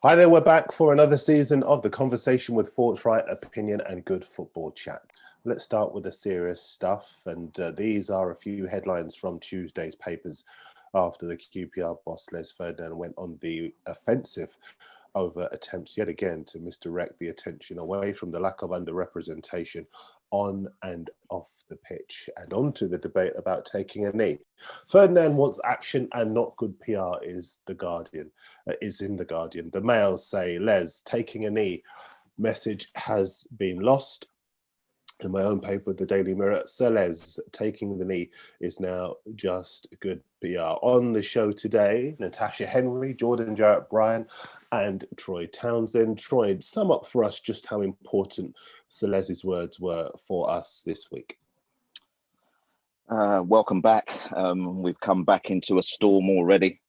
Hi there, we're back for another season of the conversation with forthright opinion and good football chat. Let's start with the serious stuff, and these are a few headlines from Tuesday's papers after the QPR boss Les Ferdinand went on the offensive over attempts yet again to misdirect the attention away from the lack of underrepresentation on and off the pitch, and onto the debate about taking a knee. Ferdinand wants action and not good PR is in the Guardian. The Mail say Les taking a knee message has been lost. In my own paper, the Daily Mirror, Sir Les taking the knee is now just good PR. On the show today, Natasha Henry, Jordan Jarrett Bryan, and Troy Townsend. Troy, sum up for us just how important Sir Les's words were for us this week. Welcome back. We've come back into a storm already.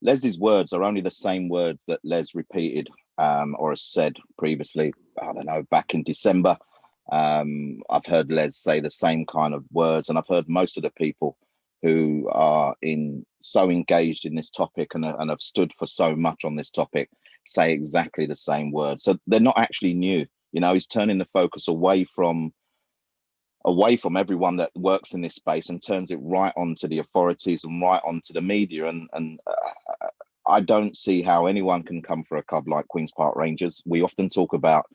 Les's words are only the same words that Les repeated or has said previously, I don't know, back in December. I've heard Les say the same kind of words, and I've heard most of the people who are so engaged in this topic and have stood for so much on this topic say exactly the same words. So they're not actually new. You know, he's turning the focus away from everyone that works in this space and turns it right onto the authorities and right onto the media. And I don't see how anyone can come for a club like Queen's Park Rangers. We often talk about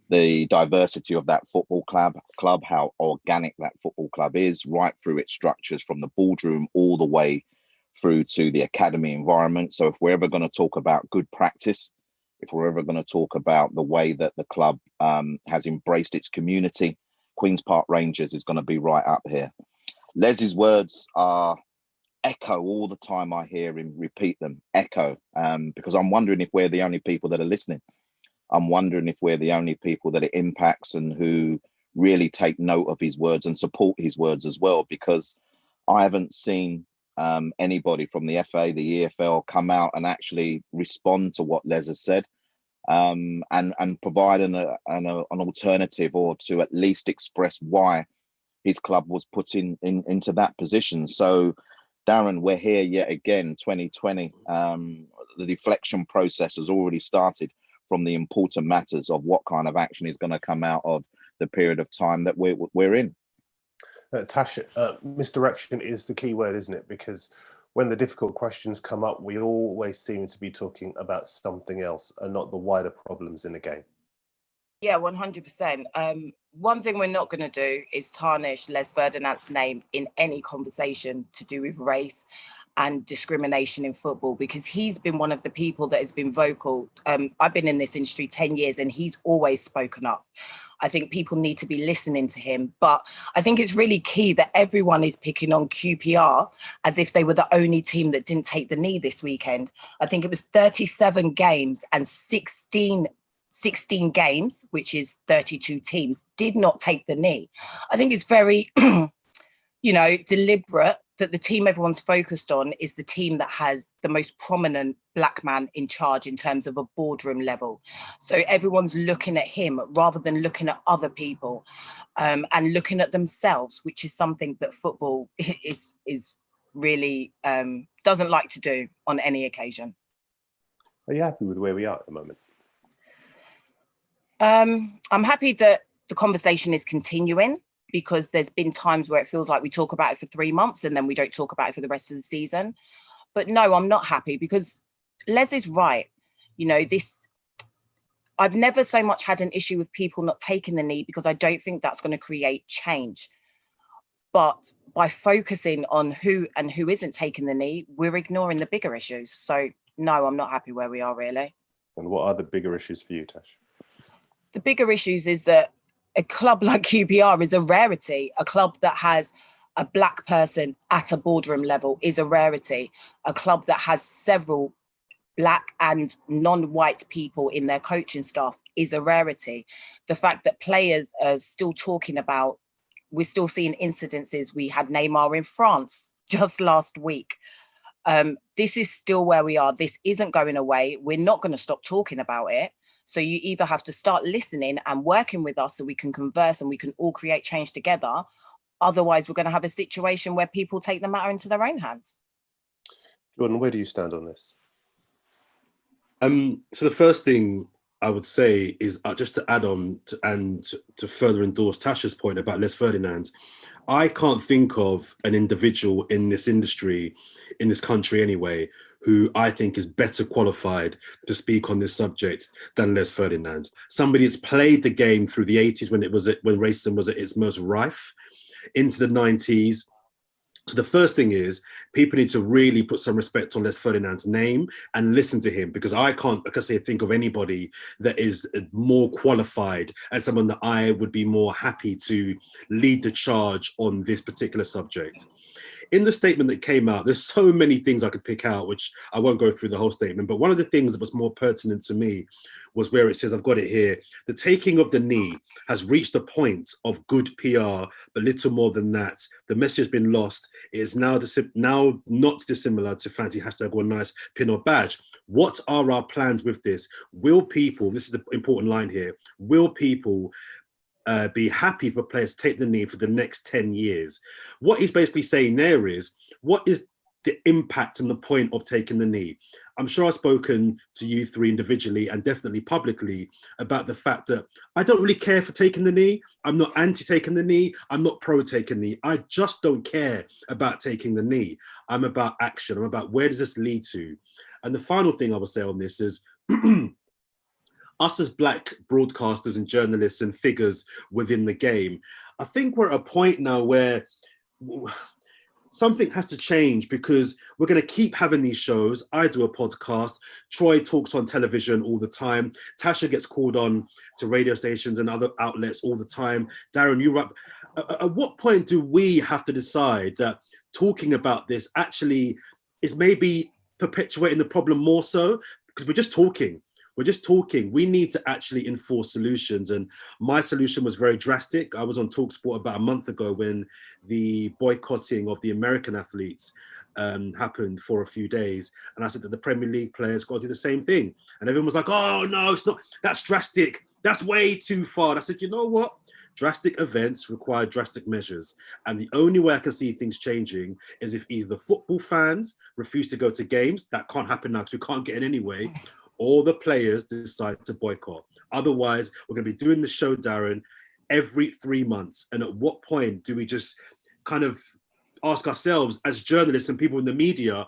the diversity of that football club, how organic that football club is, right through its structures from the boardroom all the way through to the academy environment. So if we're ever going to talk about good practice, if we're ever going to talk about the way that the club has embraced its community, Queen's Park Rangers is going to be right up here. Les's words are echo all the time. I hear him repeat them, echo, because I'm wondering if we're the only people that are listening. I'm wondering if we're the only people that it impacts and who really take note of his words and support his words as well, because I haven't seen anybody from the FA, the EFL come out and actually respond to what Les has said and provide an alternative, or to at least express why his club was put into that position. So, Darren, we're here yet again, 2020. The deflection process has already started from the important matters of what kind of action is going to come out of the period of time that we're in. Tasha, misdirection is the key word, isn't it? Because when the difficult questions come up, we always seem to be talking about something else and not the wider problems in the game. Yeah, 100%. One thing we're not going to do is tarnish Les Ferdinand's name in any conversation to do with race and discrimination in football, because he's been one of the people that has been vocal. I've been in this industry 10 years and he's always spoken up. I think people need to be listening to him, but I think it's really key that everyone is picking on QPR as if they were the only team that didn't take the knee this weekend. I think it was 37 games and 16 games, which is 32 teams, did not take the knee. I think it's very, deliberate that the team everyone's focused on is the team that has the most prominent black man in charge in terms of a boardroom level. So everyone's looking at him rather than looking at other people and looking at themselves, which is something that football is really doesn't like to do on any occasion. Are you happy with where we are at the moment? I'm happy that the conversation is continuing, because there's been times where it feels like we talk about it for 3 months and then we don't talk about it for the rest of the season. But no, I'm not happy, because Les is right. I've never so much had an issue with people not taking the knee, because I don't think that's going to create change. But by focusing on who isn't taking the knee, we're ignoring the bigger issues. So no, I'm not happy where we are, really. And what are the bigger issues for you, Tash? The bigger issues is that a club like QPR is a rarity. A club that has a black person at a boardroom level is a rarity. A club that has several black and non-white people in their coaching staff is a rarity. The fact that players are still talking about, we're still seeing incidences. We had Neymar in France just last week. This is still where we are. This isn't going away. We're not going to stop talking about it. So you either have to start listening and working with us so we can converse and we can all create change together. Otherwise, we're going to have a situation where people take the matter into their own hands. Jordan, where do you stand on this? So the first thing I would say is just to add on to further endorse Tasha's point about Les Ferdinand. I can't think of an individual in this industry, in this country anyway, who I think is better qualified to speak on this subject than Les Ferdinand. Somebody that's played the game through the 80s when racism was at its most rife, into the 90s. So the first thing is people need to really put some respect on Les Ferdinand's name and listen to him, because I can't, like I say, think of anybody that is more qualified and someone that I would be more happy to lead the charge on this particular subject. In the statement that came out, there's so many things I could pick out, which I won't go through the whole statement, but one of the things that was more pertinent to me was where it says, I've got it here, the taking of the knee has reached a point of good PR, but little more than that. The message has been lost. It is now not dissimilar to fancy hashtag or nice pin or badge. What are our plans with this? Will people, this is the important line here, will people be happy for players to take the knee for the next 10 years? What he's basically saying there is, what is the impact and the point of taking the knee? I'm sure I've spoken to you three individually and definitely publicly about the fact that I don't really care for taking the knee. I'm not anti-taking the knee. I'm not pro-taking the knee. I just don't care about taking the knee. I'm about action. I'm about where does this lead to? And the final thing I will say on this is us as Black broadcasters and journalists and figures within the game, I think we're at a point now where something has to change, because we're going to keep having these shows. I do a podcast. Troy talks on television all the time. Tasha gets called on to radio stations and other outlets all the time. Darren, you're up. At what point do we have to decide that talking about this actually is maybe perpetuating the problem more so? Because we're just talking. We're just talking. We need to actually enforce solutions. And my solution was very drastic. I was on TalkSport about a month ago when the boycotting of the American athletes happened for a few days. And I said that the Premier League players got to do the same thing. And everyone was like, oh, no, it's not. That's drastic. That's way too far. And I said, you know what? Drastic events require drastic measures. And the only way I can see things changing is if either football fans refuse to go to games. That can't happen now because we can't get in anyway. All the players decide to boycott. Otherwise, we're going to be doing the show, Darren, every 3 months. And at what point do we just kind of ask ourselves as journalists and people in the media,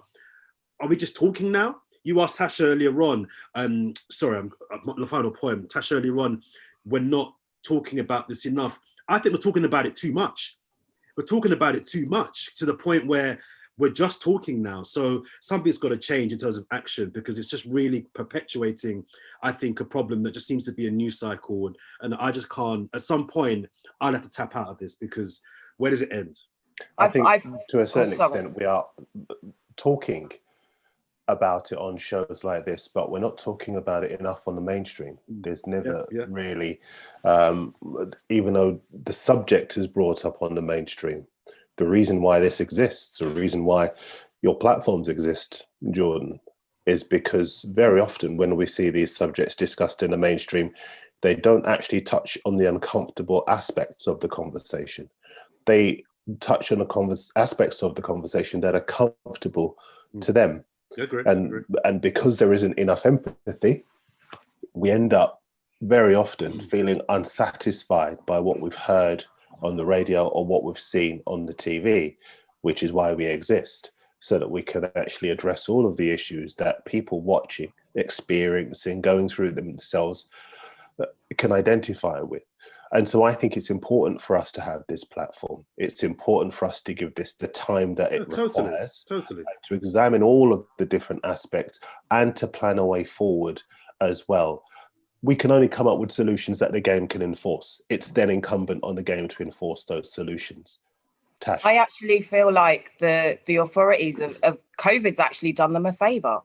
are we just talking now? You asked Tasha earlier on, I'm the final point, Tasha earlier on, we're not talking about this enough. I think we're talking about it too much. We're talking about it too much to the point where we're just talking now. So something's got to change in terms of action, because it's just really perpetuating, I think, a problem that just seems to be a news cycle. And I just can't, at some point, I'll have to tap out of this, because where does it end? I think to a certain extent, we are talking about it on shows like this, but we're not talking about it enough on the mainstream. There's never really, even though the subject is brought up on the mainstream, the reason why this exists, the reason why your platforms exist, Jordan, is because very often when we see these subjects discussed in the mainstream, they don't actually touch on the uncomfortable aspects of the conversation. They touch on the aspects of the conversation that are comfortable to them. And because there isn't enough empathy, we end up very often feeling unsatisfied by what we've heard on the radio or what we've seen on the TV, which is why we exist, so that we can actually address all of the issues that people watching, experiencing, going through themselves can identify with. And so I think it's important for us to have this platform. It's important for us to give this the time that it requires, to examine all of the different aspects and to plan a way forward as well. We can only come up with solutions that the game can enforce. It's then incumbent on the game to enforce those solutions. Tash. I actually feel like the authorities of COVID's actually done them a favour,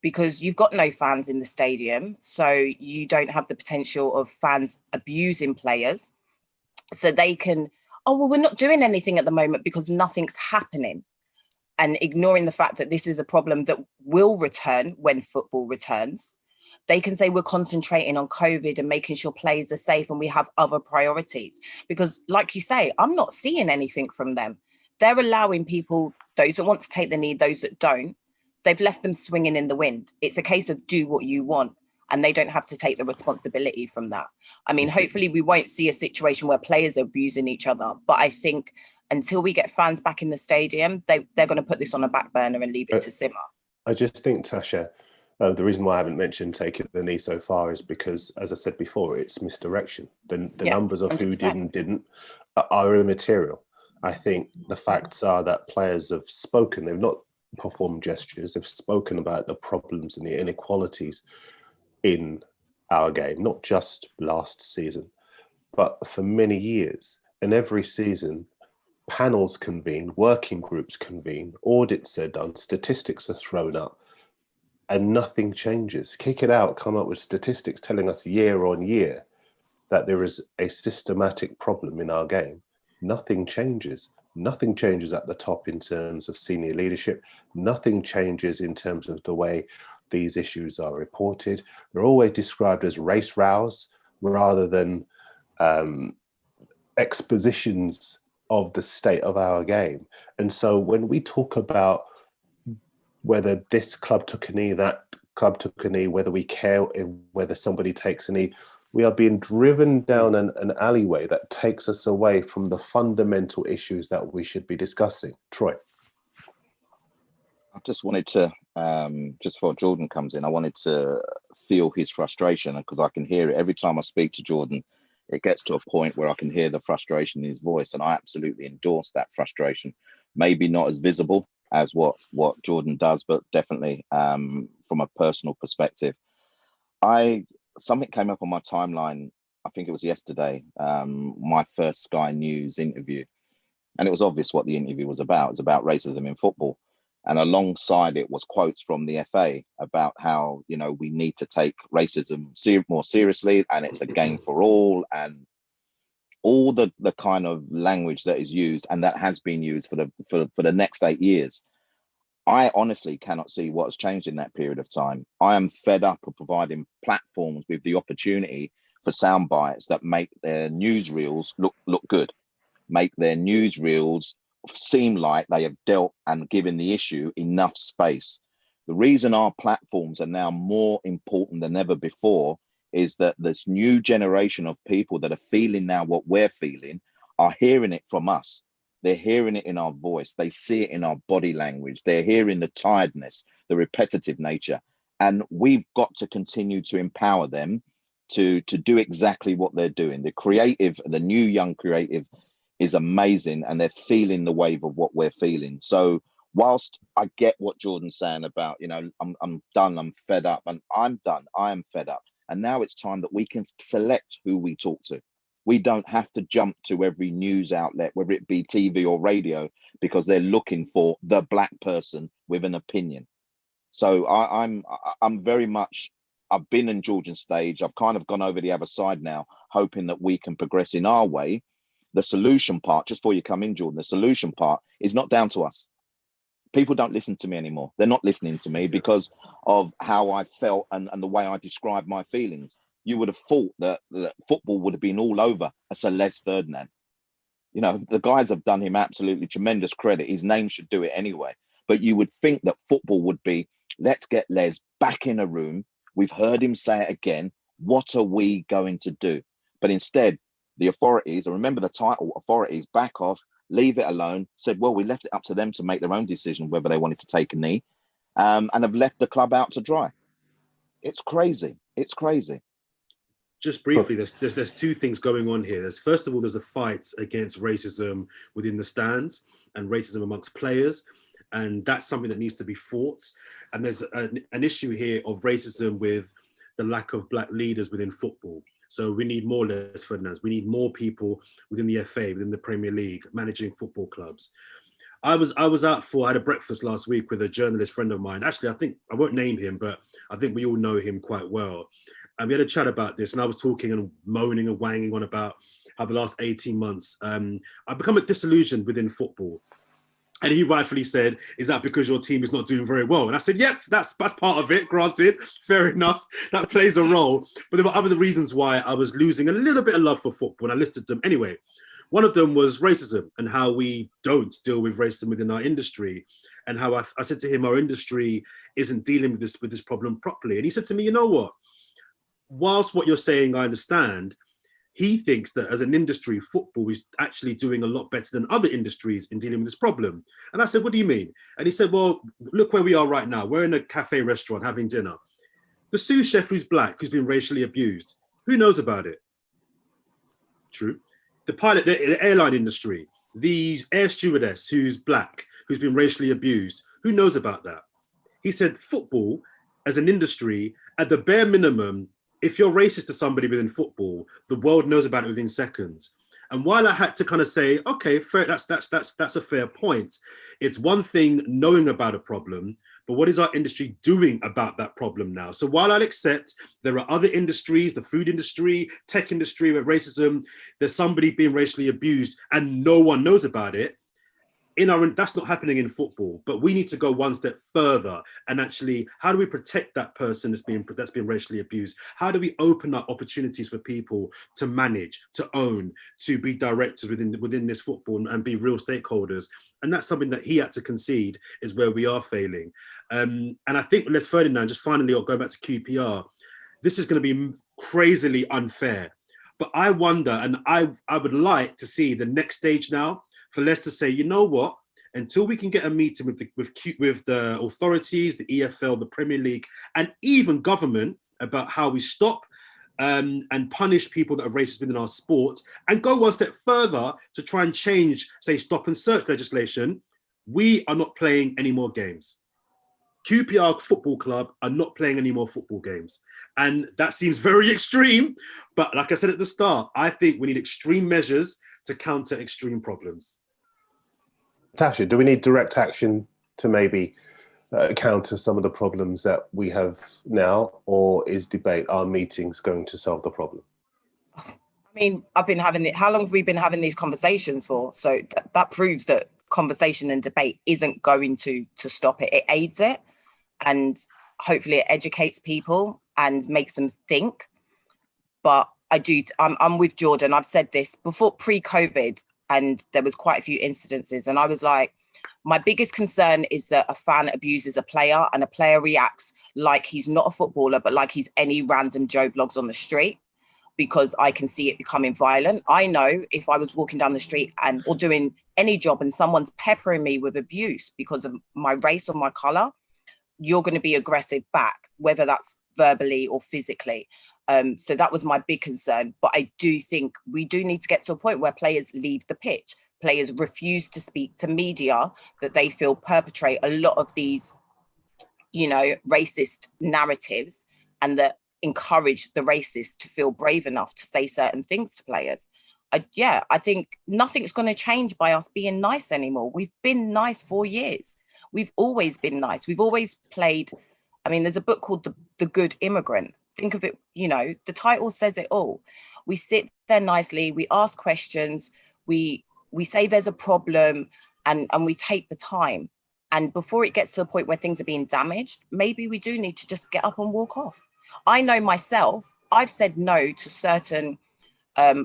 because you've got no fans in the stadium, so you don't have the potential of fans abusing players. So they can, oh, well, we're not doing anything at the moment because nothing's happening, and ignoring the fact that this is a problem that will return when football returns. They can say we're concentrating on COVID and making sure players are safe and we have other priorities. Because like you say, I'm not seeing anything from them. They're allowing people, those that want to take the knee, those that don't, they've left them swinging in the wind. It's a case of do what you want, and they don't have to take the responsibility from that. I mean, hopefully we won't see a situation where players are abusing each other, but I think until we get fans back in the stadium, they're going to put this on a back burner and leave it to simmer. I just think, Tasha, the reason why I haven't mentioned taking the knee so far is because, as I said before, it's misdirection. The numbers of 100%. Who did and didn't are immaterial. I think the facts are that players have spoken. They've not performed gestures. They've spoken about the problems and the inequalities in our game, not just last season, but for many years. And every season, panels convene, working groups convene, audits are done, statistics are thrown up, and nothing changes. Kick it out, come up with statistics telling us year on year that there is a systematic problem in our game. Nothing changes. Nothing changes at the top in terms of senior leadership. Nothing changes in terms of the way these issues are reported. They're always described as race rows rather than expositions of the state of our game. And so when we talk about whether this club took a knee, that club took a knee, whether we care whether somebody takes a knee, we are being driven down an alleyway that takes us away from the fundamental issues that we should be discussing. Troy. I just wanted to, just before Jordan comes in, I wanted to feel his frustration, because I can hear it every time I speak to Jordan. It gets to a point where I can hear the frustration in his voice, and I absolutely endorse that frustration. Maybe not as visible as what Jordan does, but definitely from a personal perspective. Something came up on my timeline, I think it was yesterday, my first Sky News interview. And it was obvious what the interview was about. It was about racism in football. And alongside it was quotes from the FA about how, we need to take racism more seriously, and it's a game for all, and all the kind of language that is used and that has been used for the next 8 years. I honestly cannot see what has changed in that period of time. I am fed up of providing platforms with the opportunity for sound bites that make their newsreels look good, make their newsreels seem like they have dealt and given the issue enough space. The reason our platforms are now more important than ever before is that this new generation of people that are feeling now what we're feeling are hearing it from us. They're hearing it in our voice. They see it in our body language. They're hearing the tiredness, the repetitive nature. And we've got to continue to empower them to do exactly what they're doing. The creative, the new young creative is amazing, and they're feeling the wave of what we're feeling. So whilst I get what Jordan's saying about, I'm done, I'm fed up, and I'm done, I am fed up. And now it's time that we can select who we talk to. We don't have to jump to every news outlet, whether it be TV or radio, because they're looking for the black person with an opinion. So I'm very much, I've been in Georgian stage. I've kind of gone over the other side now, hoping that we can progress in our way. The solution part, just before you come in, Jordan, the solution part is not down to us. People don't listen to me anymore. They're not listening to me because of how I felt and the way I described my feelings. You would have thought that football would have been all over a Sir Les Ferdinand. The guys have done him absolutely tremendous credit. His name should do it anyway. But you would think that football would be, let's get Les back in a room. We've heard him say it again. What are we going to do? But instead, the authorities, and remember the title, authorities, back off, leave it alone, said, well, we left it up to them to make their own decision whether they wanted to take a knee, and have left the club out to dry. It's crazy. It's crazy. Just briefly, there's two things going on here. First of all, there's a fight against racism within the stands and racism amongst players, and that's something that needs to be fought. And there's an issue here of racism with the lack of black leaders within football. So we need more Les Ferdinands. We need more people within the FA, within the Premier League, managing football clubs. I had a breakfast last week with a journalist friend of mine. Actually, I think I won't name him, but I think we all know him quite well. And we had a chat about this, and I was talking and moaning and wanging on about how the last 18 months, I've become disillusioned within football. And he rightfully said, is that because your team is not doing very well? And I said, yep, that's part of it, granted, fair enough, that plays a role. But there were other reasons why I was losing a little bit of love for football, and I listed them. Anyway, One of them was racism and how we don't deal with racism within our industry, and how I said to him, our industry isn't dealing with this problem properly. And he said to me, you know what? Whilst what you're saying, I understand, he thinks that as an industry, football is actually doing a lot better than other industries in dealing with this problem. And I said, what do you mean? And he said, well, look where we are right now. We're in a cafe restaurant having dinner. The sous chef who's black, who's been racially abused, who knows about it? True. The pilot, the airline industry, the air stewardess who's black, who's been racially abused, who knows about that? He said, football as an industry, at the bare minimum, if you're racist to somebody within football, the world knows about it within seconds. And while I had to kind of say, okay, fair, that's a fair point. It's one thing knowing about a problem, but what is our industry doing about that problem now? So while I'll accept there are other industries, the food industry, tech industry, where racism, there's somebody being racially abused and no one knows about it. That's not happening in football, but we need to go one step further and actually, how do we protect that person that's been racially abused? How do we open up opportunities for people to manage, to own, to be directors within this football and be real stakeholders? And that's something that he had to concede is where we are failing. And I think Les Ferdinand, just finally, going back to QPR, this is going to be crazily unfair. But I wonder, and I would like to see the next stage now, for Leicester to say, you know what, until we can get a meeting with the authorities, the EFL, the Premier League, and even government about how we stop and punish people that are racist within our sport, and go one step further to try and change, say, stop and search legislation, we are not playing any more games. QPR Football Club are not playing any more football games. And that seems very extreme, but like I said at the start, I think we need extreme measures to counter extreme problems. Tasha, do we need direct action to maybe counter some of the problems that we have now, or is debate, our meetings going to solve the problem? I mean, how long have we been having these conversations for? So that proves that conversation and debate isn't going to stop it. It aids it, and hopefully it educates people and makes them think. But I'm with Jordan. I've said this before, pre-COVID, and there was quite a few incidences, and I was like, my biggest concern is that a fan abuses a player and a player reacts like he's not a footballer, but like he's any random Joe Blogs on the street, because I can see it becoming violent. I know if I was walking down the street or doing any job and someone's peppering me with abuse because of my race or my color, you're going to be aggressive back, whether that's verbally or physically. So that was my big concern. But I do think we do need to get to a point where players leave the pitch. Players refuse to speak to media that they feel perpetrate a lot of these, racist narratives, and that encourage the racists to feel brave enough to say certain things to players. I think nothing's going to change by us being nice anymore. We've been nice for years. We've always been nice. We've always played. I mean, there's a book called The Good Immigrant. Think of it, the title says it all. We sit there nicely, we ask questions, we say there's a problem, and we take the time. And before it gets to the point where things are being damaged, maybe we do need to just get up and walk off. I know myself, I've said no to certain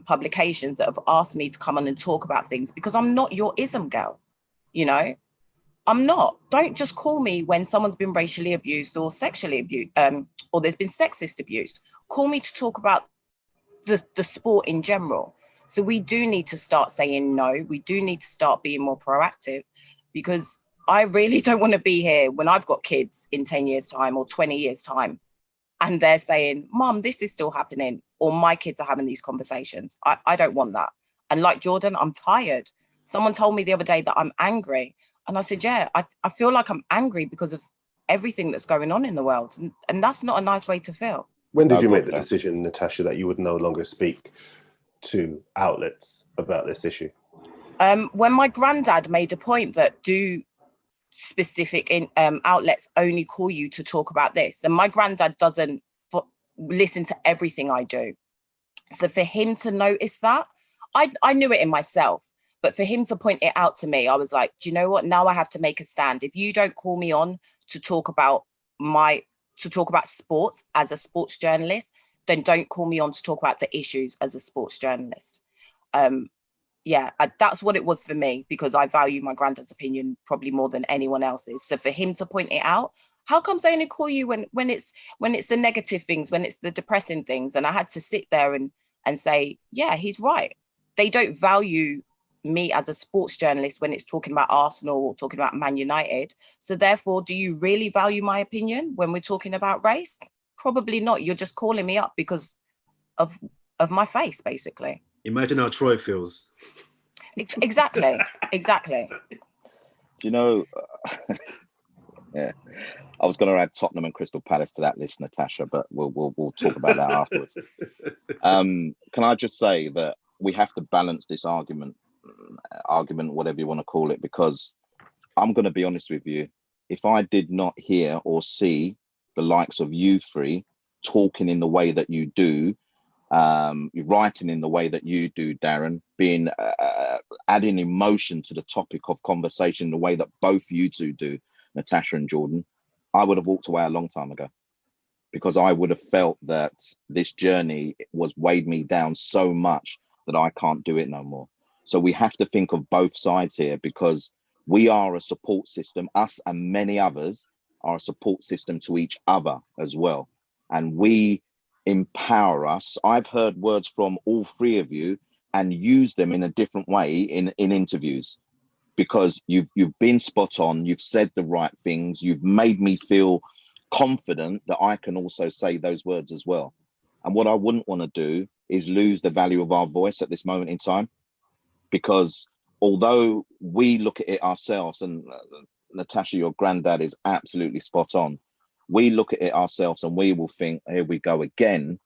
publications that have asked me to come on and talk about things because I'm not your ism girl, I'm not. Don't just call me when someone's been racially abused or sexually abused, or there's been sexist abuse. Call me to talk about the sport in general. So we do need to start saying no. We do need to start being more proactive, because I really don't want to be here when I've got kids in 10 years time or 20 years time, and they're saying, Mum, this is still happening, or my kids are having these conversations. I don't want that. And like Jordan, I'm tired. Someone told me the other day that I'm angry. And I said, yeah, I feel like I'm angry because of everything that's going on in the world. And that's not a nice way to feel. When did you make the decision, Natasha, that you would no longer speak to outlets about this issue? When my granddad made a point that do specific outlets only call you to talk about this. And my granddad doesn't listen to everything I do. So for him to notice that, I knew it in myself. But for him to point it out to me, I was like, do you know what? Now I have to make a stand. If you don't call me on to talk about sports as a sports journalist, then don't call me on to talk about the issues as a sports journalist. yeah, that's what it was for me, because I value my granddad's opinion probably more than anyone else's. So for him to point it out, how comes they only call you when it's the negative things, when it's the depressing things? And I had to sit there and say, yeah, he's right. They don't value me as a sports journalist when it's talking about Arsenal or talking about Man United. So therefore, do you really value my opinion when we're talking about race? Probably not. You're just calling me up because of my face, basically. Imagine how Troy feels. Exactly. Do you know? Yeah, I was going to add Tottenham and Crystal Palace to that list, Natasha, but we'll talk about that afterwards. Can I just say that we have to balance this argument, whatever you want to call it, because I'm going to be honest with you. If I did not hear or see the likes of you three talking in the way that you do, you're writing in the way that you do, Darren, being adding emotion to the topic of conversation the way that both you two do, Natasha and Jordan, I would have walked away a long time ago, because I would have felt that this journey was weighed me down so much that I can't do it no more. So we have to think of both sides here, because we are a support system. Us and many others are a support system to each other as well. And we empower us. I've heard words from all three of you and use them in a different way in interviews, because you've been spot on. You've said the right things. You've made me feel confident that I can also say those words as well. And what I wouldn't want to do is lose the value of our voice at this moment in time, because although we look at it ourselves, and Natasha, your granddad is absolutely spot on. We look at it ourselves and we will think, here we go again.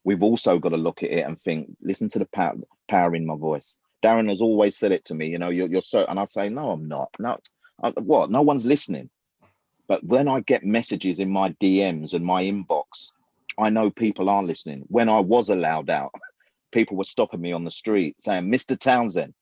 We've also got to look at it and think, listen to the power in my voice. Darren has always said it to me, you know, you're so, and I say, no, I'm not. No, what? No one's listening. But when I get messages in my DMs and my inbox, I know people are listening. When I was allowed out, people were stopping me on the street saying, Mr. Townsend,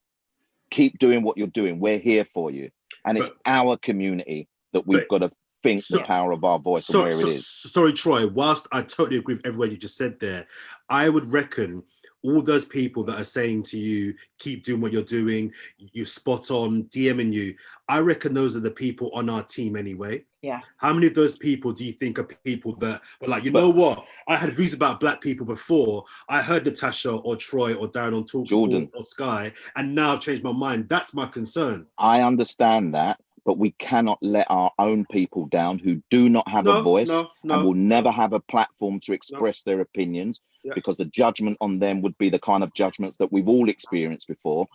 keep doing what you're doing. We're here for you. And it's our community that we've got to think the power of our voice and where it is. Sorry, Troy, whilst I totally agree with every word you just said there, I would reckon all those people that are saying to you, keep doing what you're doing, you're spot on, DMing you, I reckon those are the people on our team anyway. Yeah. How many of those people do you think are people that were like, know what? I had views about black people before. I heard Natasha or Troy or Darren on TalkSport or Sky, and now I've changed my mind. That's my concern. I understand that, but we cannot let our own people down who do not have a voice and will never have a platform to express their opinions, because the judgment on them would be the kind of judgments that we've all experienced before.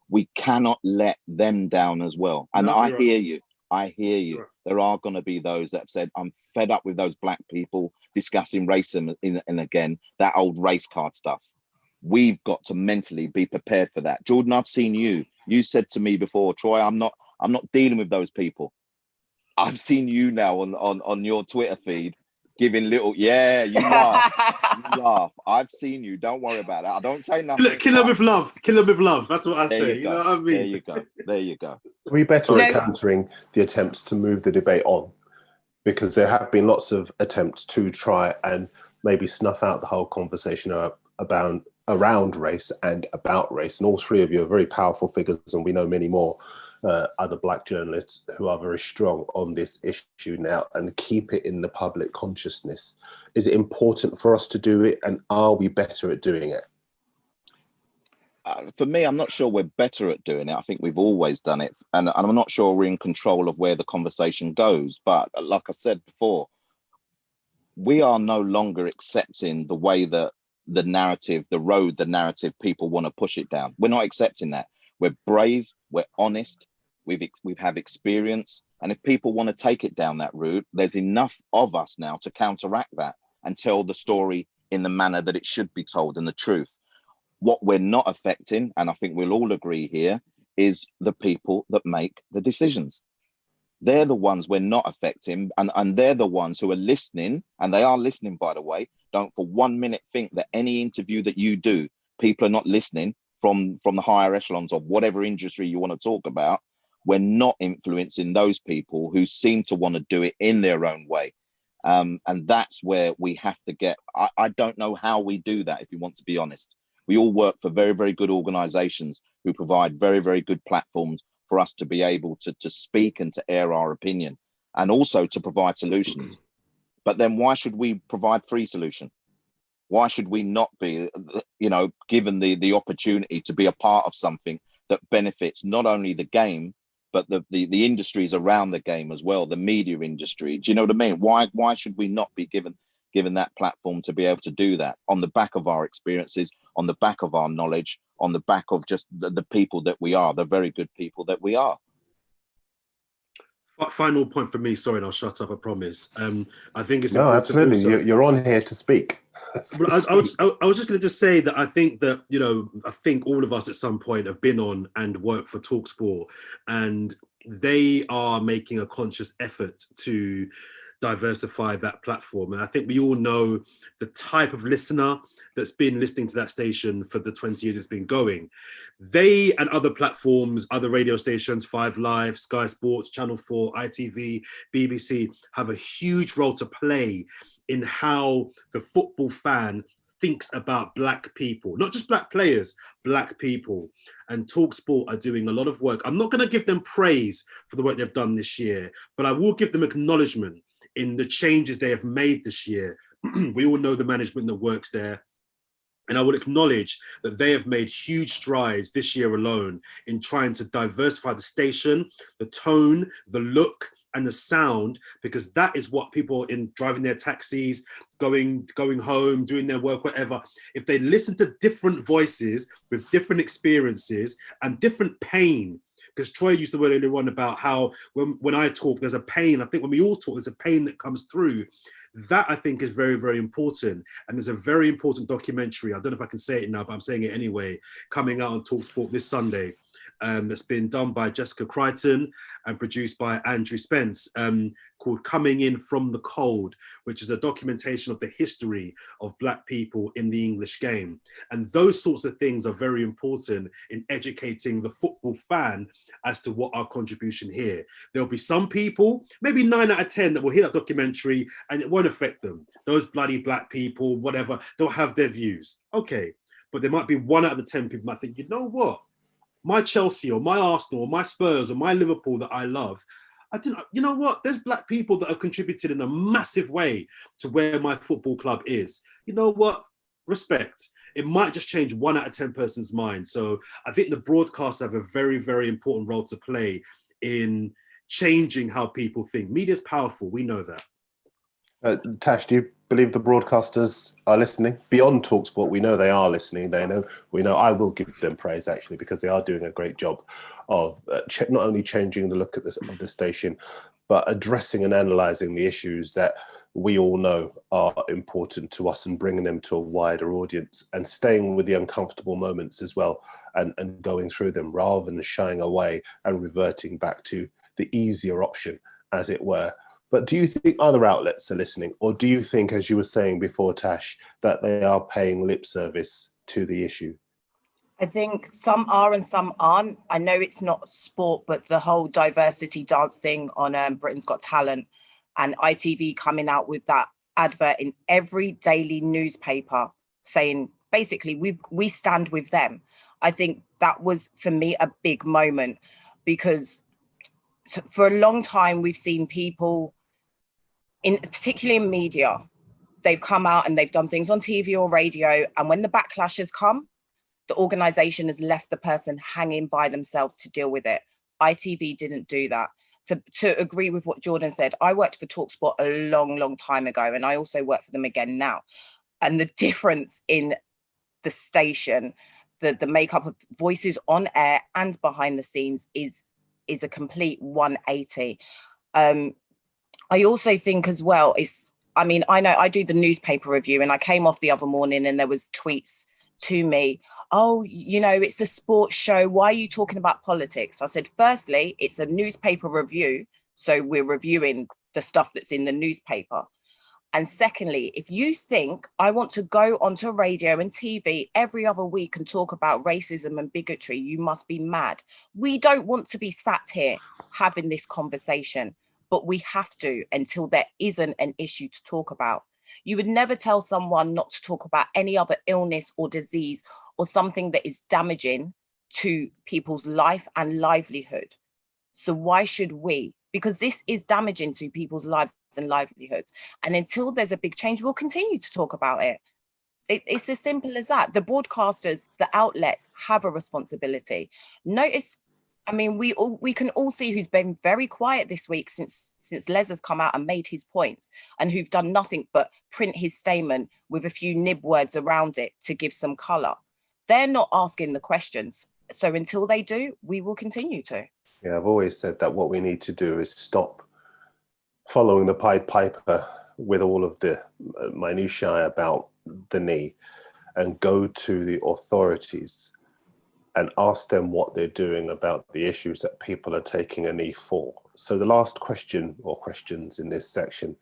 We cannot let them down as well. And I hear you. I hear you. There are going to be those that have said, I'm fed up with those black people discussing racism and again, that old race card stuff. We've got to mentally be prepared for that. Jordan, I've seen you. You said to me before, Troy, I'm not dealing with those people. I've seen you now on your Twitter feed giving little, you laugh. I've seen you. Don't worry about that. I don't say nothing. Kill them with love. Kill them with love. That's what I say. You know what I mean? There you go. We're better at countering the attempts to move the debate on, because there have been lots of attempts to try and maybe snuff out the whole conversation around race and about race. And all three of you are very powerful figures, and we know many more other black journalists who are very strong on this issue now and keep it in the public consciousness. Is it important for us to do it, and are we better at doing it? For me, I'm not sure we're better at doing it. I think we've always done it. And I'm not sure we're in control of where the conversation goes. But like I said before, we are no longer accepting the way that the narrative people want to push it down. We're not accepting that. We're brave, we're honest, we've have experience. And if people want to take it down that route, there's enough of us now to counteract that and tell the story in the manner that it should be told and the truth. What we're not affecting, and I think we'll all agree here, is the people that make the decisions. They're the ones we're not affecting, and they're the ones who are listening, and they are listening, by the way. Don't for 1 minute think that any interview that you do, people are not listening from the higher echelons of whatever industry you want to talk about. We're not influencing those people who seem to want to do it in their own way. And that's where we have to get. I don't know how we do that, if you want to be honest. We all work for very, very good organizations who provide very, very good platforms for us to be able to speak and to air our opinion, and also to provide solutions. But then why should we provide free solution? Why should we not be, given the opportunity to be a part of something that benefits not only the game, but the industries around the game as well, the media industry? Do you know what I mean? Why should we not be given that platform to be able to do that on the back of our experiences, on the back of our knowledge, on the back of just the people that we are, the very good people that we are? Final point for me, sorry, and I'll shut up, I promise. I think it's no, important. Absolutely. Also, you're on here to speak. I was just going to just say that I think that, I think all of us at some point have been on and worked for TalkSport, and they are making a conscious effort to diversify that platform. And I think we all know the type of listener that's been listening to that station for the 20 years it's been going. They and other platforms, other radio stations, 5 Live, Sky Sports, Channel 4, ITV, BBC, have a huge role to play in how the football fan thinks about Black people, not just Black players, Black people. And TalkSport are doing a lot of work. I'm not going to give them praise for the work they've done this year, but I will give them acknowledgement in the changes they have made this year. We all know the management that works there. And I will acknowledge that they have made huge strides this year alone in trying to diversify the station, the tone, the look, and the sound, because that is what people in driving their taxis, going home, doing their work, whatever, if they listen to different voices with different experiences and different pain, because Troy used the word earlier on about how when I talk, there's a pain. I think when we all talk, there's a pain that comes through. That I think is very, very important. And there's a very important documentary, I don't know if I can say it now, but I'm saying it anyway, coming out on TalkSport this Sunday, that's been done by Jessica Crichton and produced by Andrew Spence, called Coming In From the Cold, which is a documentation of the history of Black people in the English game. And those sorts of things are very important in educating the football fan as to what our contribution here. There'll be some people, maybe 9 out of 10, that will hear that documentary and it won't affect them. Those bloody Black people, whatever, they'll have their views. Okay, but there might be 1 out of the 10 people might think, you know what? My Chelsea or my Arsenal or my Spurs or my Liverpool that I love, you know what? There's Black people that have contributed in a massive way to where my football club is. You know what? Respect. It might just change 1 out of 10 person's mind. So I think the broadcasts have a very, very important role to play in changing how people think. Media's powerful. We know that. Tash, do you believe the broadcasters are listening? Beyond TalkSport, we know they are listening. We know I will give them praise, actually, because they are doing a great job of not only changing the look of the station, but addressing and analysing the issues that we all know are important to us and bringing them to a wider audience and staying with the uncomfortable moments as well and going through them rather than shying away and reverting back to the easier option, as it were. But do you think other outlets are listening? Or do you think, as you were saying before, Tash, that they are paying lip service to the issue? I think some are and some aren't. I know it's not sport, but the whole diversity dance thing on Britain's Got Talent and ITV coming out with that advert in every daily newspaper saying, basically, we stand with them. I think that was, for me, a big moment because for a long time, we've seen people, particularly in media, they've come out and they've done things on TV or radio. And when the backlash has come, the organisation has left the person hanging by themselves to deal with it. ITV didn't do that. To agree with what Jordan said, I worked for TalkSport a long, long time ago, and I also work for them again now. And the difference in the station, the makeup of voices on air and behind the scenes is a complete 180. I also think as well, I know I do the newspaper review, and I came off the other morning and there was tweets to me, oh, it's a sports show, why are you talking about politics? I said, firstly, it's a newspaper review, so we're reviewing the stuff that's in the newspaper. And secondly, if you think I want to go onto radio and TV every other week and talk about racism and bigotry, you must be mad. We don't want to be sat here having this conversation, but we have to until there isn't an issue to talk about. You would never tell someone not to talk about any other illness or disease or something that is damaging to people's life and livelihood. So why should we? Because this is damaging to people's lives and livelihoods. And until there's a big change, we'll continue to talk about it. It's as simple as that. The broadcasters, the outlets have a responsibility. Notice, I mean, we can all see who's been very quiet this week since Les has come out and made his points, and who've done nothing but print his statement with a few nib words around it to give some colour. They're not asking the questions. So until they do, we will continue to. Yeah, I've always said that what we need to do is stop following the Pied Piper with all of the minutiae about the knee and go to the authorities and ask them what they're doing about the issues that people are taking a knee for. So the last question or questions in this section: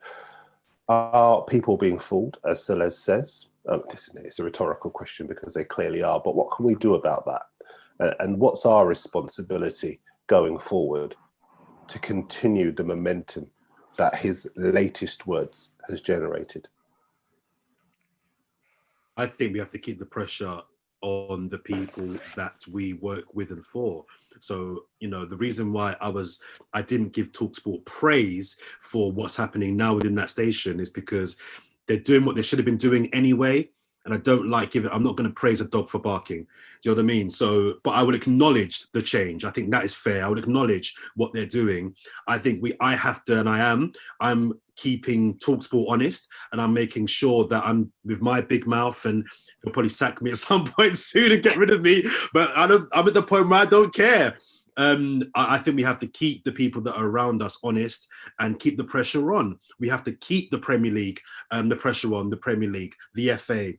are people being fooled, as Celeste says? It's a rhetorical question because they clearly are, but what can we do about that? And what's our responsibility going forward to continue the momentum that his latest words has generated? I think we have to keep the pressure on the people that we work with and for. So, you know, the reason why I didn't give TalkSport praise for what's happening now within that station is because they're doing what they should have been doing anyway. And I don't like I'm not going to praise a dog for barking. Do you know what I mean? So, but I will acknowledge the change. I think that is fair. I would acknowledge what they're doing. I think I have to, and I'm keeping TalkSport honest, and I'm making sure that I'm with my big mouth, and they'll probably sack me at some point soon and get rid of me. But I'm at the point where I don't care. I think we have to keep the people that are around us honest and keep the pressure on. We have to keep the Premier League, the pressure on the Premier League, the FA,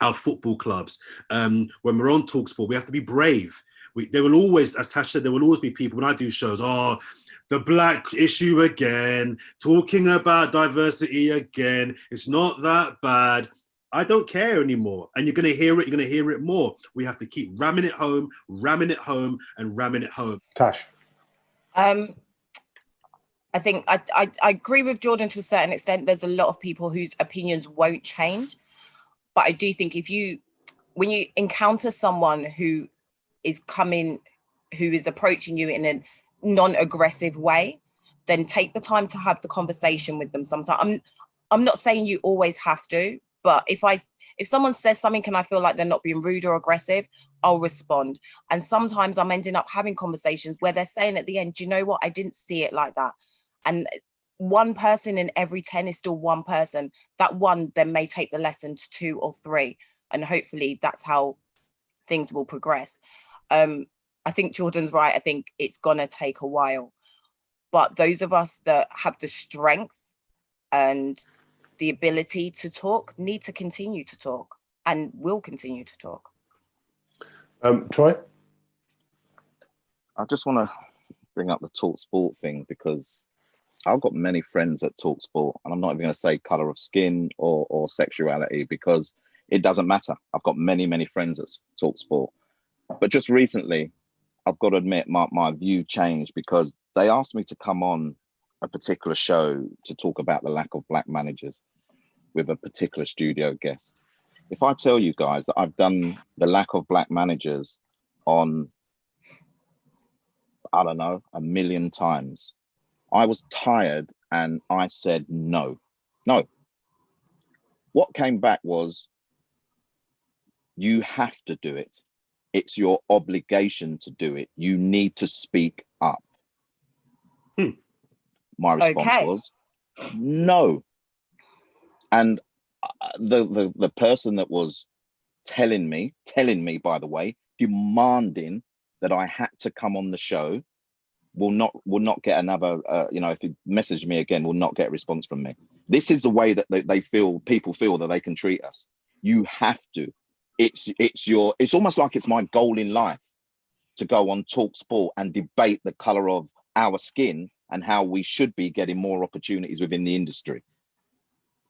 our football clubs. When we're on TalkSport, we have to be brave. There will always, as Tash said, there will always be people when I do shows, the black issue again, talking about diversity again. It's not that bad. I don't care anymore. And you're going to hear it more. We have to keep ramming it home, and ramming it home. Tash. I think I agree with Jordan to a certain extent. There's a lot of people whose opinions won't change. But I do think when you encounter someone who is approaching you in a non-aggressive way, then take the time to have the conversation with them. Sometimes I'm not saying you always have to, but if someone says something and I feel like they're not being rude or aggressive, I'll respond. And sometimes I'm ending up having conversations where they're saying at the end, do you know what? I didn't see it like that. And one person in every 10 is still one person. That one then may take the lesson to 2 or 3. And hopefully that's how things will progress. I think Jordan's right. I think it's gonna take a while. But those of us that have the strength and the ability to talk need to continue to talk, and will continue to talk. Troy? I just want to bring up the TalkSport thing because I've got many friends at TalkSport, and I'm not even going to say colour of skin or sexuality because it doesn't matter. I've got many, many friends at TalkSport. But just recently, I've got to admit my view changed because they asked me to come on a particular show to talk about the lack of black managers with a particular studio guest. If I tell you guys that I've done the lack of black managers on, I don't know, 1 million times, I was tired and I said no. What came back was, you have to do it. It's your obligation to do it. You need to speak up. My response was no. And the person that was telling me, by the way, demanding that I had to come on the show will not get another, if you message me again, will not get a response from me. This is the way that people feel that they can treat us. You have to. It's almost like it's my goal in life to go on TalkSport and debate the color of our skin and how we should be getting more opportunities within the industry.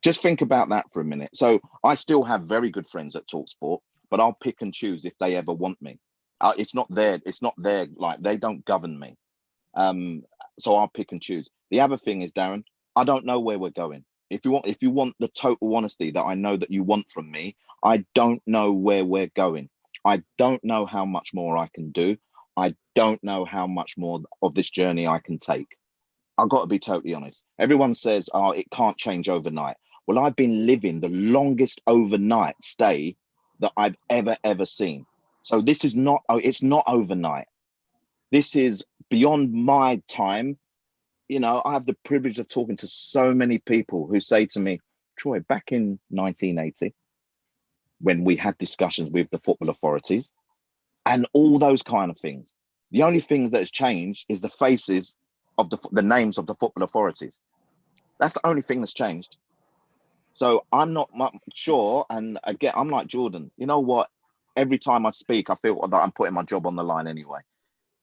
Just think about that for a minute. So I still have very good friends at TalkSport, but I'll pick and choose if they ever want me. It's not their, like, they don't govern me. So I'll pick and choose. The other thing is, Darren, I don't know where we're going. If you want the total honesty that I know that you want from me, I don't know where we're going. I don't know how much more I can do. I don't know how much more of this journey I can take. I've got to be totally honest. Everyone says, oh, it can't change overnight. Well, I've been living the longest overnight stay that I've ever seen. So this is not, it's not overnight. This is beyond my time. You know, I have the privilege of talking to so many people who say to me, Troy, back in 1980, when we had discussions with the football authorities and all those kind of things, the only thing that has changed is the faces of the names of the football authorities. That's the only thing that's changed. So I'm not sure. And again, I'm like Jordan. You know what? Every time I speak, I feel that I'm putting my job on the line anyway.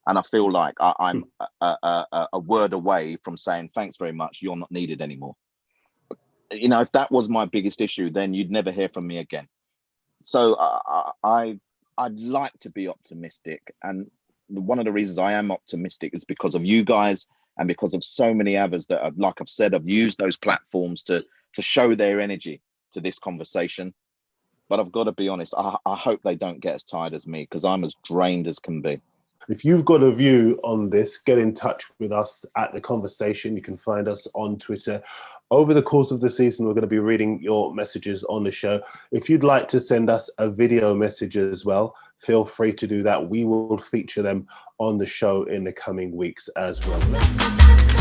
And I feel like I'm a word away from saying, thanks very much, you're not needed anymore. You know, if that was my biggest issue, then you'd never hear from me again. So I'd like to be optimistic. And one of the reasons I am optimistic is because of you guys and because of so many others that, like I've said, have used those platforms to show their energy to this conversation. But I've got to be honest, I hope they don't get as tired as me, because I'm as drained as can be. If you've got a view on this, get in touch with us at The Conversation. You can find us on Twitter. Over the course of the season, we're going to be reading your messages on the show. If you'd like to send us a video message as well, feel free to do that. We will feature them on the show in the coming weeks as well.